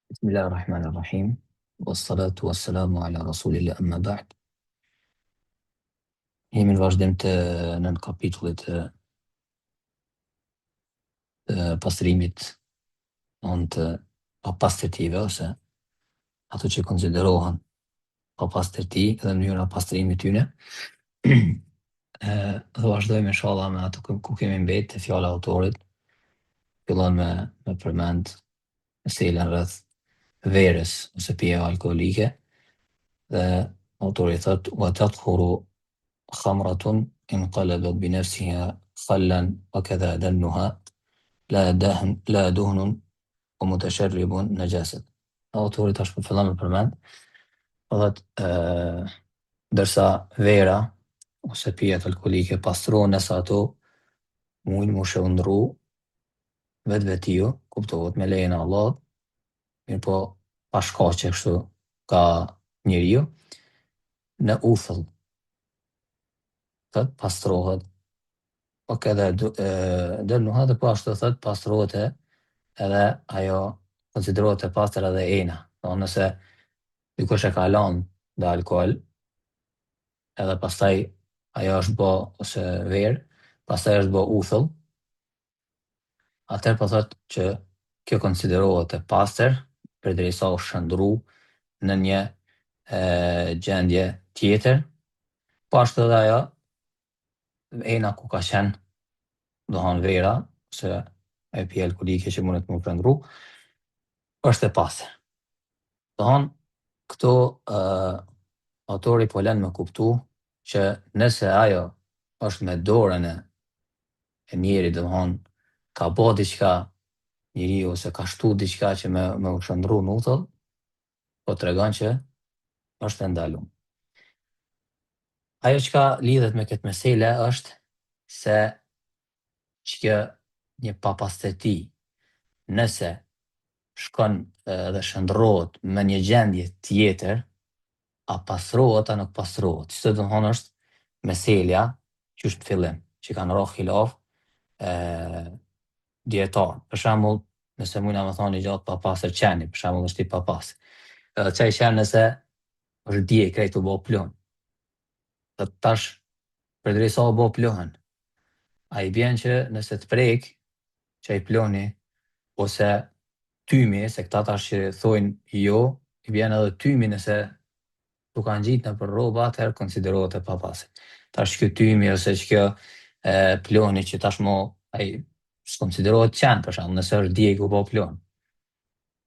Bismillahirrahmanirrahim. Wassalatu wassalamu ala rasulillah amma ba'd. Jemi në vazhdim të nën kapitullit të pastrimit të papastërtive ose ato që konsiderohen papastërti dhe mënyra e pastrimit tyne. Dhe vazhdojmë inshallah me ato ku kemi mbetë te fjala e autorit. Fillon me përmend meselën rreth verës ose pije alkoolike dhe autori thot wa tadkhuru khamratun inqalabat binafsiha khallan wa kadha dannuha la duhnun wa mutasharribun najasat. Autori tash po fillon me përmend thot ndërsa vera ose pijet alkoolike pastrohen nëse ato mujnë mu shëndru vetvetiju, kuptohet me lejen e Allahut, mirë po pa shkaqe kështu ka njeriu, në uthull, thot pastrohet, o këdhe dënuha dhe po ashtu thot pastrohet edhe ajo konsiderohet e pastër edhe ena. Do nëse dikush e ka lanë dhe alkool, edhe pastaj ajo është bë ose verë, pastaj është bë uthull, atëherë po thot që kjo konsiderohet e pastër përderisa u shndru në një gjendje tjetër, po ashtu edhe ajo ena ku ka qenë, do thonë vera ose e pije alkoolike që mundet më prëndru, është e pastër. Do thonë këto autori po lën me kuptu që nëse ajo është me dorën e njerit, do thonë ka bë diçka njeriu ose ka shtu diçka që me u shndru në uthull, po tregon që është e ndaluar. Ajo çka lidhet me këtë mesele është se që një papastërti, nëse shkon dhe shndrohet me një gjendje tjetër, a pastrohet a nuk pastrohet. Çdo të thonë është meselja që është në fillim, që kanë rrah khilaf dietar. Për shembull, nëse mujna me thonë i gjatë papastër qeni, për shembull është i papastër. Edhe çaj qenë nëse është dje krejt u bë plon. Dhe tash përderisa u bë plon, a i bjen që nëse të prek çaj ploni ose tymi, se këta tash që thojnë jo, i bjen edhe tymi nëse tu kanë gjitë në për rroba, atëherë konsiderohet e papastër. Tash kjo tymi ose që kjo ploni që tashmo ai s'konsiderohet qenë, për shembull, nëse është djeg u bë plon.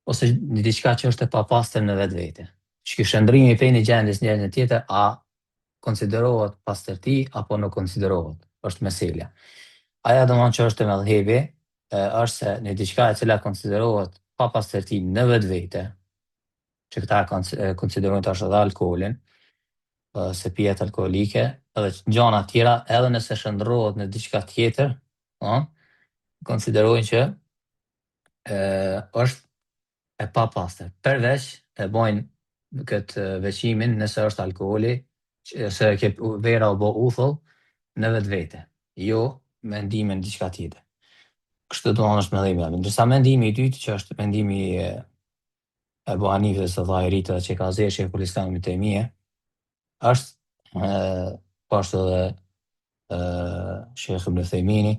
Ose një diçka që është e papastër në vetvete. Që ky shndrimi prej një gjendjes në një tjetër, a konsiderohet pastërti apo nuk konsiderohet, është meselja. Aja do thonë që është e mëdhëhebi, është se në diçka e cila konsiderohet papastërti në vetvete, që këta konsiderojnë tash edhe alkoolin, se pijet alkoolike, edhe gjana tjera, edhe nëse shndrohet në diçka tjetër, konsiderojnë që është e papastër. Përveç e bojnë këtë veçimin nëse është alkooli, se vera u bë uthull në vetvete, jo me ndimin diçka tjetër. Kështu do është mendimi jam. Ndërsa mendimi i dytë, që është mendimi e Ebu Hanifes së Dhahirit dhe që ka zgjedhur Sheikhul Islam Ibn Taymija, është po ashtu edhe Sheikh Ibn Thaymini,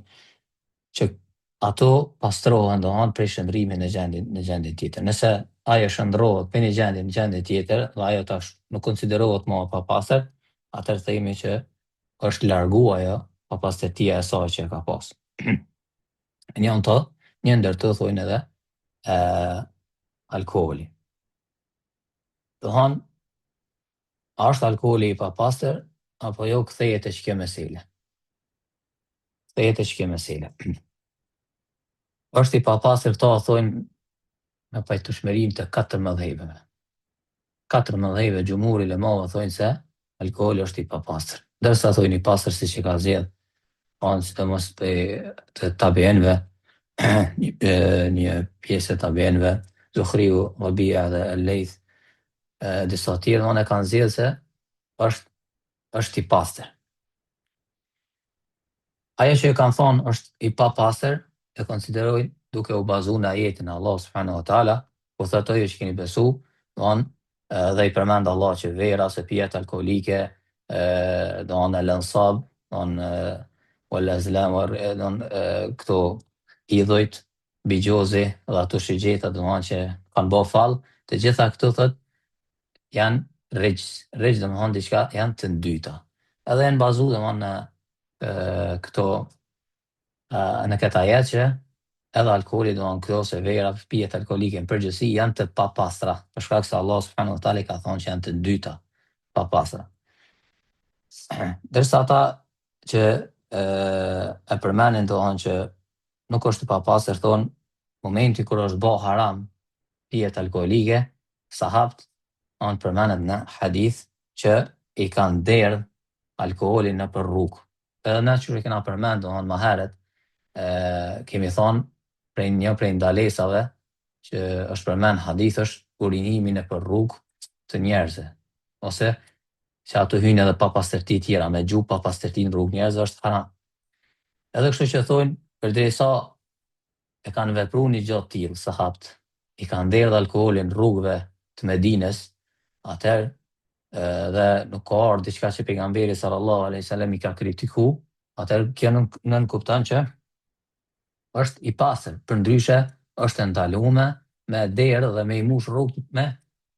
që ato pastrohen do thonë prej shndrimit në gjendje tjetër. Nëse ajo shndrohet për një gjendje në gjendje tjetër dhe ajo tash nuk konsiderohet më e papastër, atëherë themi që është largu ajo papastërtia e saj që e ka pas. Një ndër të thojnë edhe alkooli. Do thonë, a është alkooli i papastër apo jo, kthehet te ç'kjo mesele. Është i papastër, këto thojnë me pajtueshmërinë të 4 mëdhëheve. 4 mëdhëheve xhumuri ulema thojnë se alkooli është i papastër. Ndërsa thojnë i pastër siç e ka zgjedh sidomos të tabienve, një pjesë e tabienve, Zuhriu, Rabia dhe Al-Layth, disa tjerë e kanë zgjedhë se është i pastër. Ajo që e kanë thonë është i papastër, e konsiderojnë duke u bazuar në ajetin e Allahut subhanahu wa taala, ku thotë ju që keni besu, dhe i përmend Allah që vera se pijet alkoholike, e lënsab, wal azlam, këto idhujt, bigjozi dhe ato shigjeta që kanë bo fall, të gjitha këto thot janë rregjë diçka janë të ndyta. Edhe janë bazu në këto në këtë ajet që edhe alkoholi këto se vera, pijet alkoholike në përgjithësi janë të papastra, për shkak se Allah subhanahu wa taala ka thonë që janë të ndyta papastra. Dërsa ata që e përmenin që nuk është i papastër, thonë momenti kur është bo haram pijet alkoholike, sahabt përmenet në hadith që i kanë derdh alkoholin në për rrugë. Edhe ne që kena përmend më herët, kemi thonë prej ndalesave që është përmend hadith është urinimi në për rrugë të njerëzve, ose që ato hyjnë edhe pa pastërti tjera, me gjuhë pa pastërti në rrugë njerëzve është haram. Edhe kështu që thonë, përderisa e kanë vepruar një gjë të tillë sahabt, i kanë derdh alkoolin në rrugëve të Medinës, atëherë dhe nuk ka ardhur diçka që pejgamberi sallallahu alaihi wasallam i ka kritiku, atëherë kjo nën kupton që është i pastër, përndryshe është ndaluar me derdh dhe me i mush rrugët me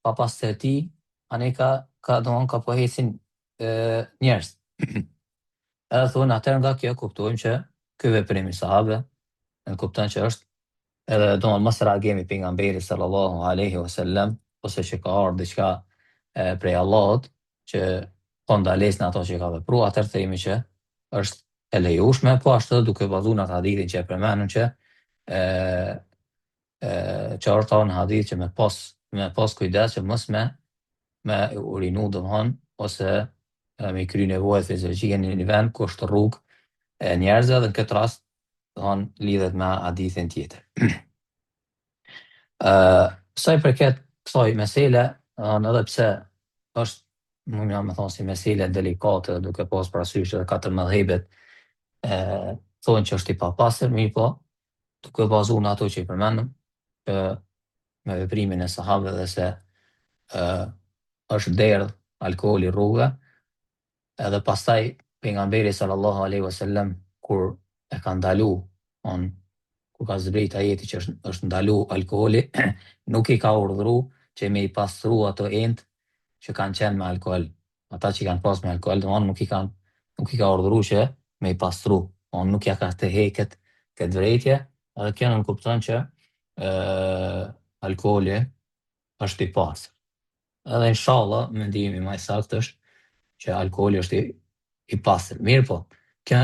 papastërti, anë ka po ecin njerëz. Edhe thonë atëherë nga kjo kuptojmë që ky veprim i sahabëve në kupton që është edhe mos reagimi pejgamberi sallallahu alaihi wasallam, ose që ka ardhur diçka prej Allahut që po ndales në ato që ka vepruar, atëherë themi që është e lejueshme, po ashtu duke bazuar në hadithin që e përmendëm që që në hadith që me pas kujdes që mos me urinu ose me i kry nevojat fiziologjike në një vend ku është rrugë e njerëzve, dhe në këtë rast lidhet me hadithin tjetër. Sa i përket kësaj mesele, edhe pse është, mund jam me thonë si mesele delikate, duke pas parasysh edhe 4 mëdhëbet thonë që është i papastër, mirë po, duke bazuar në ato që i përmendëm, me veprimin e sahabëve dhe se është derdh alkooli rrugëve, edhe pastaj pejgamberi sallallahu alaihi wasallam kur e ka ndalu, kur ka zbrit ajeti që është ndalu alkooli, nuk i ka urdhëru që me i pastru ato ent që kanë qenë me alkool. Ata që kanë pas me alkool, nuk i ka urdhëru që me i pastru, nuk ja ka të heket këtë vrejtje, edhe kjo në kupton që alkooli është i pastër. Edhe inshallah, mendimi më i saktë është që alkooli është i pastër. Mirë po, kjo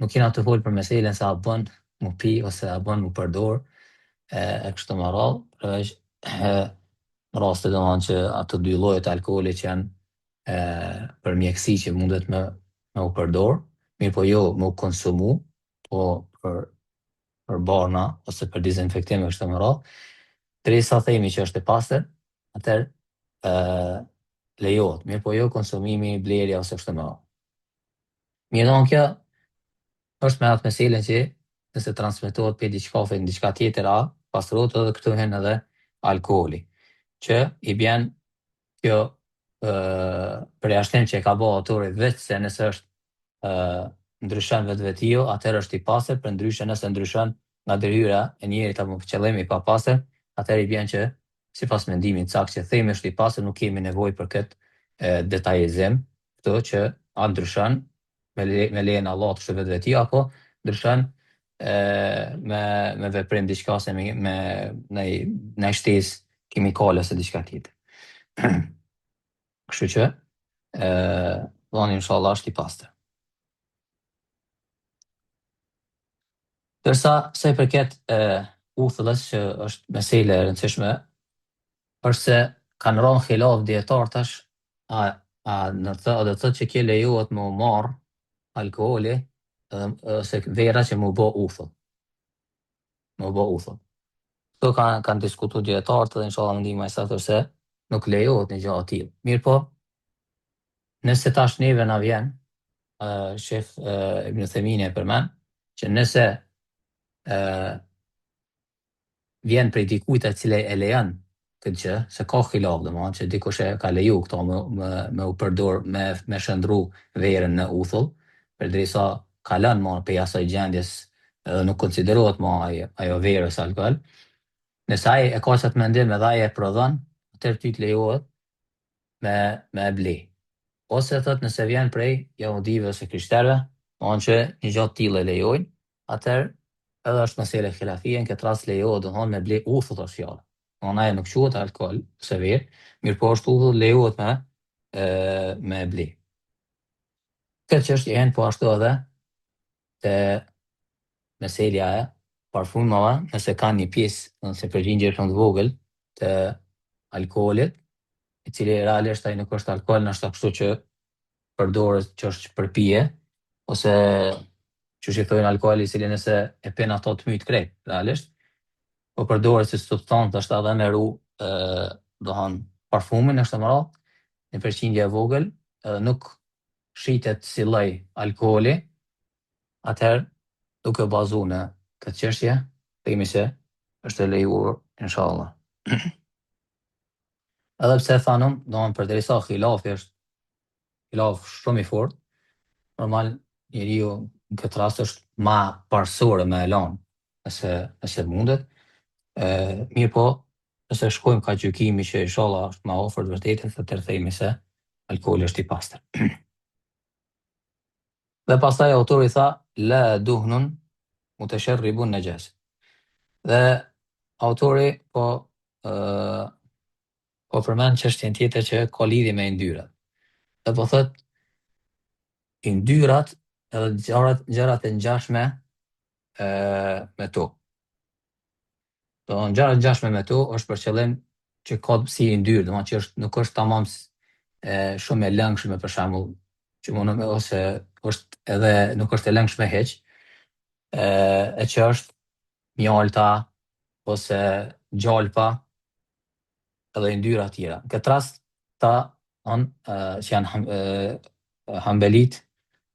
nuk jena të folë për meselen se a bën mu pi ose a bën mu përdor e kështu me radhë, përveç në raste që ato dy llojet e alkoolit që janë për mjeksi që mundet me u përdor, mirë po jo me u konsumu, po për barna ose për dezinfektim e kështu me radhë, derisa themi që është i pastër, atëherë lejohet, mirë po jo konsumimi, blerja ose kështu me radhë. Mirë, kjo është me atë meselen që nëse transmetohet për diçkafe në diçka tjetër, pastrohet edhe këtu hen edhe alkooli, që i bjen kjo përjashtim që e ka bo autori veç se nëse është ndryshon vetvetio, atëherë është i pastër, përndryshe nëse ndryshon nga detyra e njerit apo qëllimi i papastër, atëherë i bjen që sipas mendimit saktë që themi është i pastër, nuk kemi nevojë për këtë detajizim, këto që a ndryshon me lejen e Allahut është vetvetia, apo ndryshon me veprim diçka ose me në shtesë kimikale ose diçka tjetër. Kështu që inshallah është i pastër. Dërsa se i përket uthullës, që është mesele e rëndësishme, është se kanë rënë khilaf dietar tash, a do të thotë që kjo lejohet me u marr alkooli ose vera që mu bë uthull. Këto kanë diskutuar dietarët dhe inshallah mendimi më i saktë është se nuk lejohet një gjë e tillë. Mirë po, nëse tash neve na vjen Sheh Ibn Uthaymin e përmend që nëse vjen prej dikujt e cili e lejon këtë gjë, se ka khilaf domethënë që dikush e ka leju këto me u përdor me shëndru verën në uthull, përderisa kalon më pe asaj gjendjes edhe nuk konsiderohet më ajo verë ose alkool. Nëse ai e ka çat mendim edhe ai e prodhon, atëherë ty të lejohet me e ble. Ose thot nëse vjen prej jahudive ose krishterëve, domethënë që një gjatë të tillë e lejojnë, atëherë edhe është mesele khilafie, në këtë rast lejohet domethënë me ble uthull është fjala. Domethënë ajo nuk quhet alkool ose verë, mirë po është uthull lejohet me ble. Këtë çështje janë po ashtu edhe te meselja e parfumave, nëse kanë një pjesë, nëse përgjigje shumë të vogël të alkoolit, i cili realisht ai nuk është alkool, është kështu që përdoret që është për pije, ose që i thojnë alkooli, i cili nëse e pen ato të myt krejt, realisht, po përdoret si substancë është edhe me ru dohan parfumin është më radh, një përqindje e vogël, nuk shitet si lloj alkooli, atëherë duke bazu në këtë çështje, themi se është e lejuar inshallah. Edhe pse thanëm, domethënë përderisa khilafi është khilaf shumë i fortë, normal njeriu në këtë rast është ma parsore me elan, nëse mundet. Mirë po, nëse shkojmë ka gjykimi që inshallah është ma afër të vërtetës, atëherë themi se alkooli është i pastër. Dhe pastaj autori tha la duhnun mutasharribun najas. Dhe autori po përmend çështjen tjetër që ka lidhje me yndyrat. Dhe po thot yndyrat edhe gjërat e ngjashme me to. Do gjërat e ngjashme me to është për qëllim që ka si yndyrë, domethënë që nuk është tamam shumë e lëngshme për shembull, që mund ose është edhe nuk është e lëngshme hiç, e që është mjalta ose gjalpa edhe yndyra tjera. Në këtë rast që janë hambelit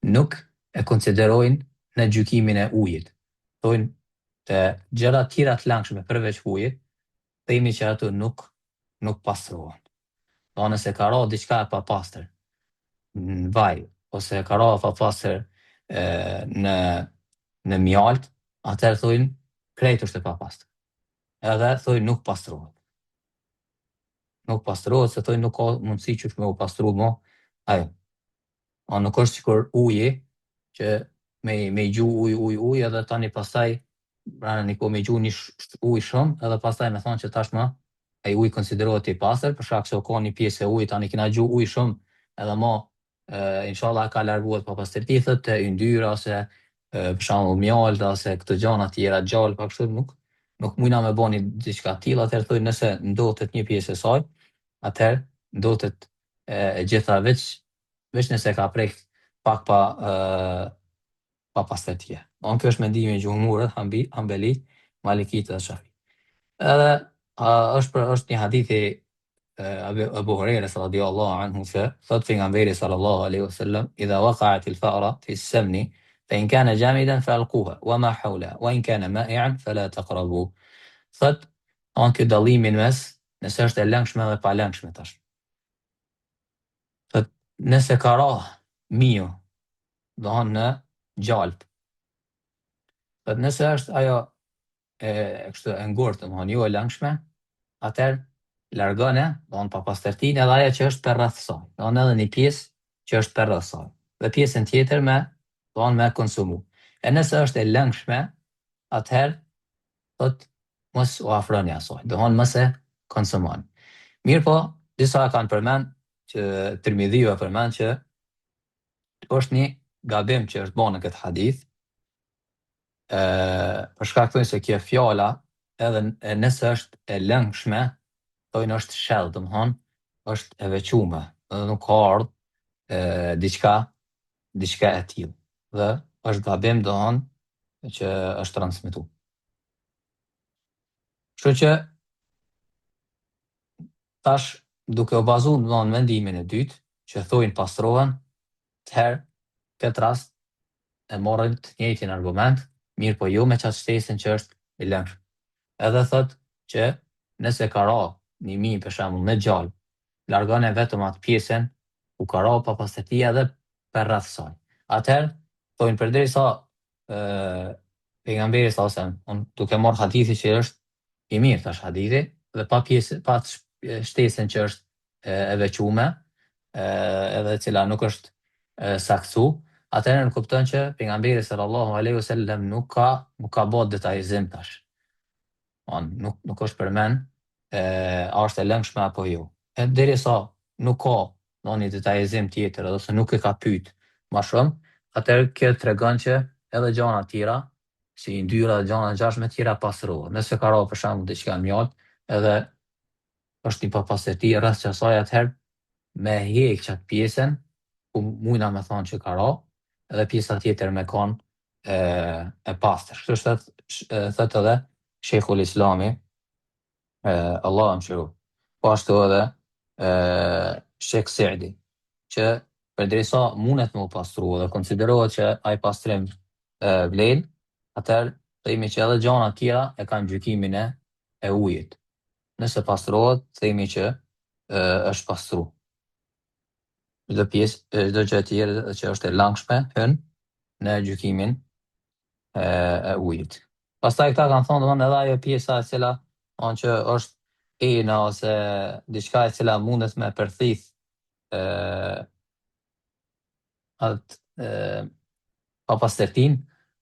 nuk e konsiderojnë në gjykimin e ujit. Thonë të gjëra tjera të lëngshme përveç ujit, themi që ato nuk pastrohen. Do nëse ka ra diçka e papastër në vaj, ose ka ra papastër në mjalt, atëherë thojnë krejt është e papastër. Edhe thojnë nuk pastrohet. Nuk pastrohet se thojnë nuk ka mundësi që me u pastru mo ajo. Nuk është sikur uji që me i gju uj edhe tani pastaj pranë një ko me i gju një uj shumë edhe pastaj me thonë që tashma ai uj konsiderohet i pastër për shkak se o ka një pjesë e ujit tani kena gju uj shumë edhe mo inshallah ka larguar papastërtitë të yndyra ose për shembull mjalta ose këto gjëra tjera gjallë pa kështu nuk mujna me bani diçka të tillë, atëherë thonë nëse ndotet një pjesë e saj, atëherë ndotet e gjitha veç nëse ka prek pak pa pastërtia. Kjo është mendimi i xhumhurit, Hanbelit, Malikit dhe Shafit. Edhe është një hadithi Abu Hurairës radhiyallahu anhu se thot pejgamberi sallallahu alaihi wasallam idha waqa'at al-fa'ra fi as-samni fa in kana jamidan fa'alquha wa ma hawla wa in kana ma'i'an fala taqrabu. Thot kjo dallimin mes nëse është e lëngshme dhe pa lëngshme tash. Thot nëse ka ra miu dohon në gjalp. Thot nëse është ajo kështu e ngurtë, domethënë jo e lëngshme, atëherë largone, domethënë pa pastërtinë edhe ajo që është për rreth saj. Domethënë edhe një pjesë që është për rreth saj. Dhe pjesën tjetër me konsumu. E nëse është e lëngshme, atëherë thot mos u afroni asaj. Domethënë mos e konsumoni. Mirë po, disa kanë përmend që Tirmidhiu e përmend që është një gabim që është bën në këtë hadith. Për shkak thonë se kjo fjala edhe nëse është e lëngshme, thonë është shell, domethënë është e veçuar, edhe nuk ka ardhur diçka e tillë. Dhe është gabim domethënë që është transmetuar. Kështu që tash duke u bazuar në mendimin e dytë, që thonë pastrohen, atëherë këtë rast e morën të njëjtin argument, mirë po jo me qatë shtesën që është i lëngshëm. Edhe thot që nëse ka ra nimi për shembull në gjallë, largon e vetëm atë pjesën ku ka ra papastërtia dhe për rreth saj. Atëherë, thonë përderisa pejgamberi sa ose unë duke marrë hadithi që është i mirë tash hadithi dhe pa pjesë pa shtesën që është e veçume, edhe e cila nuk është saktu, atëherë në kupton që pejgamberi sallallahu alaihi wasallam nuk ka bërë detajizim tash. Nuk është përmend a është e lëngshme apo jo. E derisa nuk ka ndonjë detajizim tjetër ose nuk e ka pyet më shumë, atëherë kjo tregon që edhe gjëra të tjera, si ndyra dhe gjëra të ngjashme tjera pastrohen. Nëse ka rënë për shembull diçka mjalt, edhe është një papastërti rreth asaj, atëherë me hjek qatë pjesën ku mujna me thonë që ka ra, edhe pjesa tjetër me kon e pastër. Kështu thot edhe Sheikhul Islami, Allah më shiru. Po ashtu edhe Sheikh Saidi, që përderisa mundet me u pastru dhe konsiderohet që ai pastrim vlen, atëherë themi që edhe gjëra të tjera e kanë gjykimin e ujit. Nëse pastrohet, themi që është pastru. Çdo pjesë, çdo gjë tjetër që është e langshme hyn në gjykimin e ujit. Pastaj këta kanë thonë domethënë edhe ajo pjesa e cila që është ina ose diçka e cila mundet me përthith atë papastërtinë,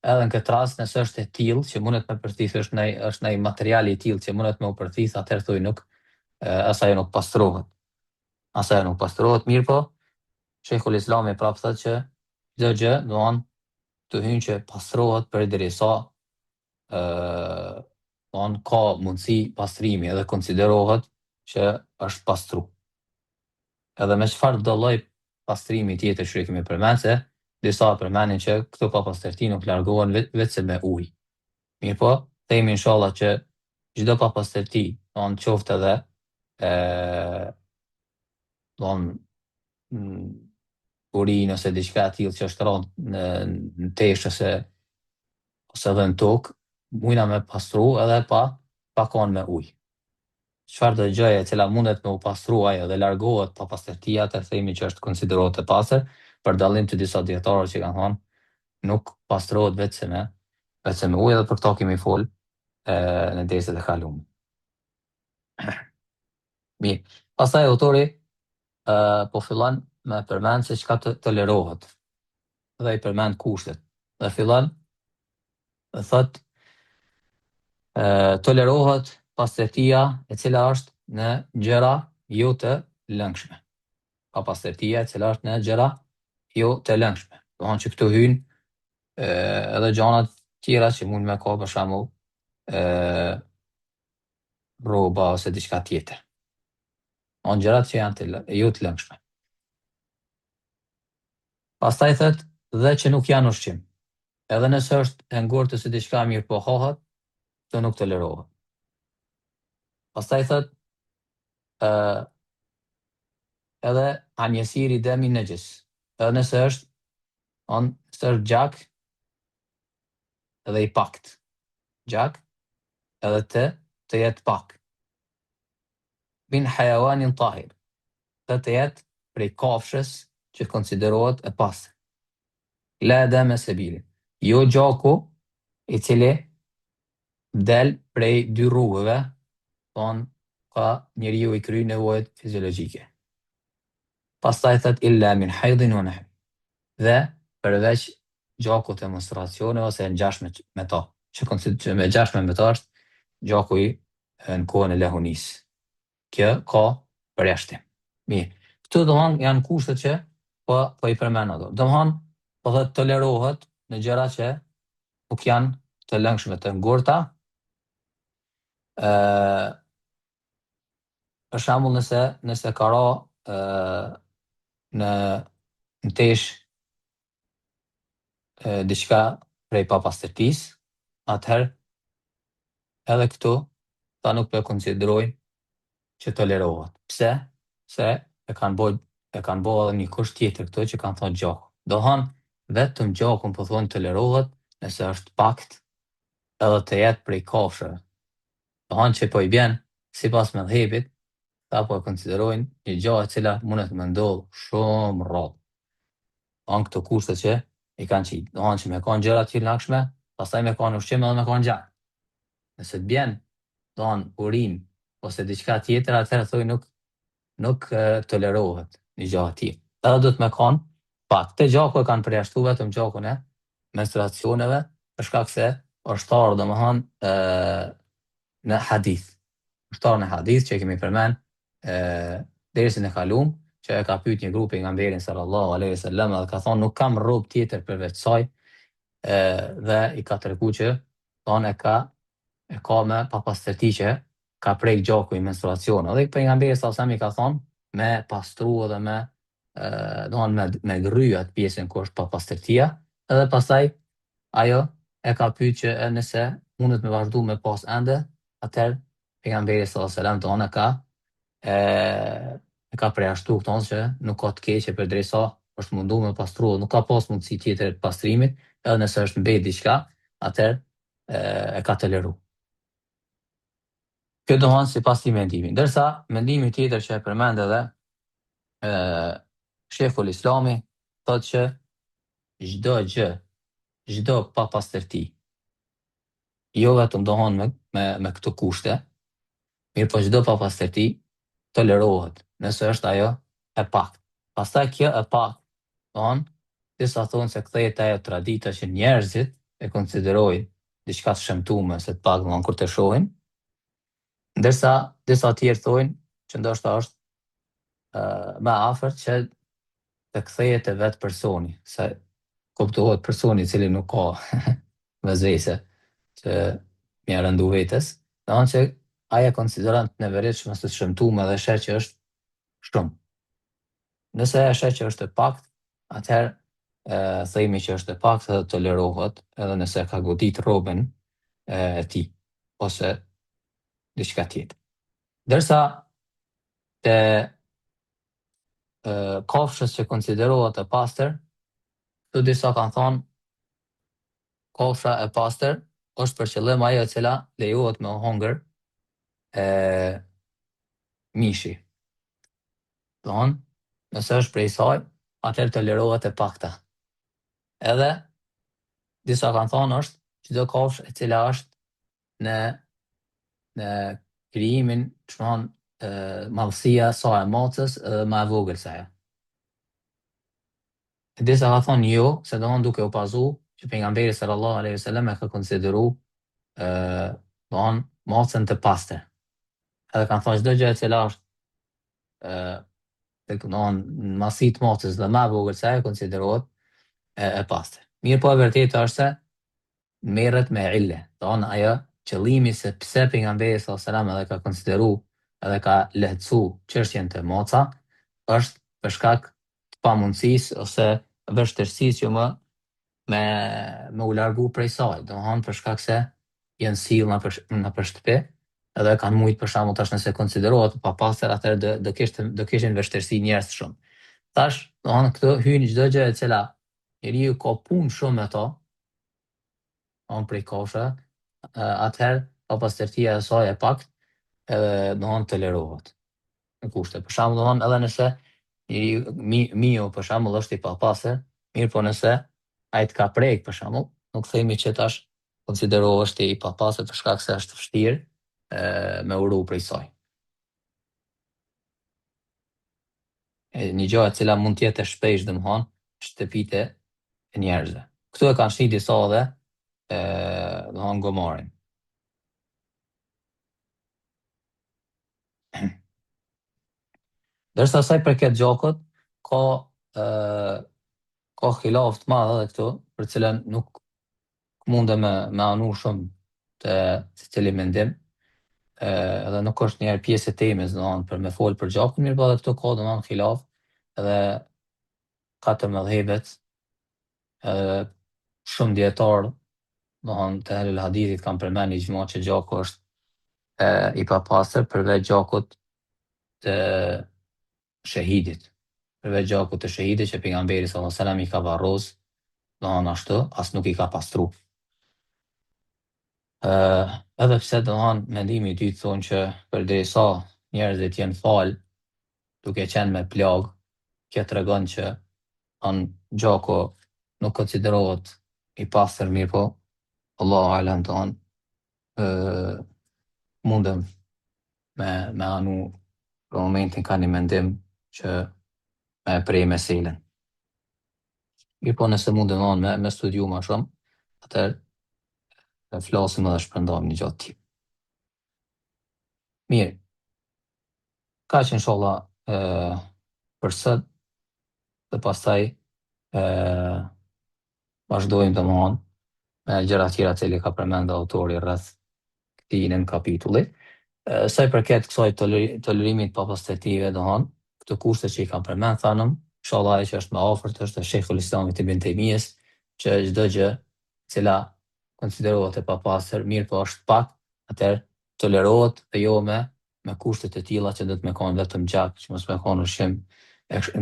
edhe në këtë rast nëse është e tillë që mundet me përthith, është ndaj materiali i tillë që mundet me u përthith, atëherë thuj nuk asaj nuk pastrohet. Asaj nuk pastrohet, mirë po, Sheikhul Islami prapë thotë që çdo gjë domethënë të hynë që pastrohet përderisa ka mundësi pastrimi edhe konsiderohet që është pastru. Edhe me çfarë do lloj pastrimi tjetër që kemi përmend, se disa përmendin që këto papastërti nuk largohen vetëm me ujë. Mirë po, themi inshallah që çdo papastërti, qoftë edhe urinë ose diçka e tillë që është rënë në tesh ose edhe në tokë, mujna me pastru edhe pa kon me ujë. Çfarë do gjëja e cila mundet me u pastru ajo dhe largohet papastërtia, atë themi që është konsiderohet e pastër, për dallim të disa dietarëve që kanë thonë nuk pastrohet vetëm me ujë, edhe për këto kemi fol në derset e kaluara. Mirë. Pastaj autori po fillon me përmend se çka tolerohet dhe i përmend kushtet. Dhe fillon thot tolerohet pastërtia e cila është në gjëra jo të lëngshme. Pastërtia e cila është në gjëra jo të lëngshme. Do të thonë që këtu hyjnë edhe gjëra tjera që mund me ka për shembull rroba ose diçka tjetër. On gjërat që janë jo të lëngshme. Pastaj thot dhe që nuk janë ushqim. Edhe nëse është e ngurtë ose diçka mirë po hohet, të nuk tolerohet. Pastaj thot edhe anjesiri demi nëgjës. Edhe nëse është gjak edhe i pakt. Gjak edhe të jetë pak. Min hajawanin tahir. Të jetë prej kafshës që konsiderohet e pastër. La dame sebili. Jo gjaku i cili del prej dy rrugëve, ka njeriu i kry nevojat fiziologjike. Pastaj thot illa min hajdin wa nahm. Dhe përveç gjakut e menstruacione ose e ngjashme me to, që me ngjashme me to është gjaku i në kohën e lahunisë. Kjo ka përjashtim. Mirë. Këtu domthon janë kushtet që po i përmend ato. Domthon po thotë tolerohet në gjëra që nuk janë të lëngshme, të ngurta. Për shembull nëse ka ra në tesh diçka prej papastërtisë, atëherë edhe këtu ta nuk po konsiderojnë që tolerohet. Pse? Se e kanë bërë edhe një kusht tjetër këtu që kanë thonë gjaku. Do thonë vetëm gjakun po thonë tolerohet nëse është pakt edhe të jetë prej kafshëve. Do thonë që po i bjen sipas mëdhëbit ta po e konsiderojnë një gjë e cila mundet me ndodhë shumë rrallë. Anë këto kushte që i kanë qitë. Do hanë që me kanë gjëra të lakshme, pastaj me kanë ushqim edhe me kanë gjatë. Nëse të bjen, do hanë urin ose diçka tjetër, atëherë thoi nuk tolerohet një gjë atij. Edhe do të me kanë pak. Te gjaku e kanë përjashtu vetëm gjakun e menstruacioneve, për shkak se është ardhur domethënë në hadith. Është ardhur në hadith që kemi përmend dersën e kaluam, që e ka pyet një grup pejgamberin sallallahu alaihi wasallam dhe ka thonë nuk kam rrobë tjetër përveç saj, dhe i ka treguar që thonë e ka me papastërti që ka prek gjaku i menstruacionit. Dhe pejgamberi sallallahu alaihi wasallam i ka thonë me pastru edhe me gry atë pjesën ku është papastërtia, edhe pastaj ajo e ka pyet që nëse mundet me vazhdu me pas ende, atëherë pejgamberi sallallahu alaihi wasallam thonë e ka përjashtu këton që nuk ka të keqe përderisa është mundu me pastru, nuk ka pas mundësi tjetër të pastrimit, edhe nëse është mbet diçka, atëherë e ka toleru. Kjo do hanë sipas këtij mendimi. Ndërsa mendimi tjetër që e përmend edhe sheful Islami, thotë që çdo gjë, çdo papastërti, jo vetëm do hanë me këto kushte, mirë po çdo papastërti tolerohet, nëse është ajo e paktë. Pastaj kjo e paktë, do hanë, disa thonë se kthehet ajo tradita që njerëzit e konsiderojnë diçka të shëmtuar se të paktë kur të shohin, ndërsa disa tjerë thonë që ndoshta është më afërt që të kthehet te vetë personi, se kuptohet personi i cili nuk ka vezvese që mja rëndu vetës, do hanë që aja konsideron të neveritshme se të shëmtuar dhe sheh që është shumë. Nëse e sheh që është e paktë, atëherë themi që është e paktë dhe tolerohet, edhe nëse ka godit rrobën e tij ose diçka tjetër. Ndërsa te kafshës që konsiderohet e pastër, këtu disa kanë thonë kafsha e pastër është për qëllim ajo e cila lejohet me hongër mishi. Do hanë, nëse është prej saj, atëherë tolerohet e pakta. Edhe disa kanë thonë është çdo kafshë e cila është në krijimin, që madhësia sa e macës edhe më e vogël se ajo. Disa ka thonë jo, se do hanë duke u bazu që pejgamberi sallallahu alaihi wasallam e ka konsideru do hanë macën të pastër. Edhe kanë thonë çdo gjë e cila është do hanë në masi të macës dhe më e vogël se ajo konsiderohet e pastër. Mirë po e vërtetë është se merret me ille. Do hanë ajo qëllimi se pse pejgamberi sallallahu alaihi wasallam edhe ka konsideru edhe ka lehtësu çështjen të maca është për shkak të pamundësisë ose vështirësisë që me u largu prej saj. Do hanë për shkak se janë sill nëpër shtëpi, edhe kanë mujt për shembull tash nëse konsiderohet pa pastër, atëherë do kishin vështirësi njerëz shumë. Tash, do hanë këtu hyn çdo gjë e cila njeriu ka punë shumë me to, hanë prej kafshëve, atëherë papastërtia e saj e paktë, edhe do hanë tolerohet në kushte. Për shembull, do hanë edhe nëse miu për shembull është i papastër, mirë po nëse ai të ka prek për shembull, nuk themi që tash konsiderohet i papastër për shkak se është vështirë me uru prej saj. Një gjë e cila mund të jetë e shpejsh domethënë shtëpitë e njerëzve. Këtu e kanë shih disa edhe domethënë gomarin. Dërsa sa i përket gjakut, ka khilaf të madh edhe këtu, për cilën nuk mundem me anu shumë të secili mendim, edhe nuk është njerë pjesë e temës domethënë për me folë për gjakun, mirë po edhe këtu ka domethënë khilaf edhe katër mëdhëbet, shumë dietarë domethënë të Ehlul Hadithit kanë përmendur ixhma që gjaku është i papastër përveç gjakut të shahidit. Përveç gjakut të shahidit që pejgamberi sallallahu alajhi wasallam i ka varros, domethënë ashtu, as nuk i ka pastru. Edhe pse domethënë mendimi i dytë thonë që përderisa njerëzit jenë falë duke qenë me plagë, kjo tregon që gjaku nuk konsiderohet i pastër, mirë po, Allahu alem mundem me anu për momentin ka një mendim që me prej meselen. Mirë po nëse mundem me studiu ma shumë, atëherë flasim edhe shpërndajmë një gjatë tjetër. Mirë, ka që inshallah për sot dhe pastaj vazhdojmë domethënë me gjëra tjera të cilat ka përmend autori rreth këtij nën kapitulli. Sa i përket kësaj tolerimit pa pastetive, domethënë, këto kushte që i kam përmend thanëm, inshallah ajo që është më afërt është e Sheikhul Islamit Ibn Taymiyes, që çdo gjë e cila konsiderohet e papastër, mirë po është pak, atëherë tolerohet dhe jo me kushte të tilla që do të më kanë vetëm gjak, që mos më kanë ushqim,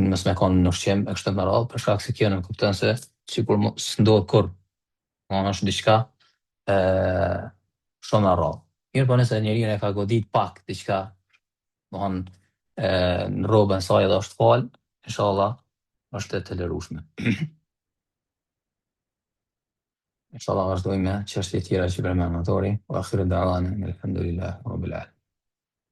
mos më kanë në ushqim e kështu me radhë, për shkak se kjo nuk kupton se sikur s'ndodh kurrë. Është diçka shumë e rrallë. Mirë po nëse njeriu e ka godit pak diçka, në rrobën e saj edhe është falë, inshallah është e tolerueshme. Inshallah vazhdojmë me çështje tjera që përmend autori. Wa akhiru da'wana alhamdulillahi rabbil alamin.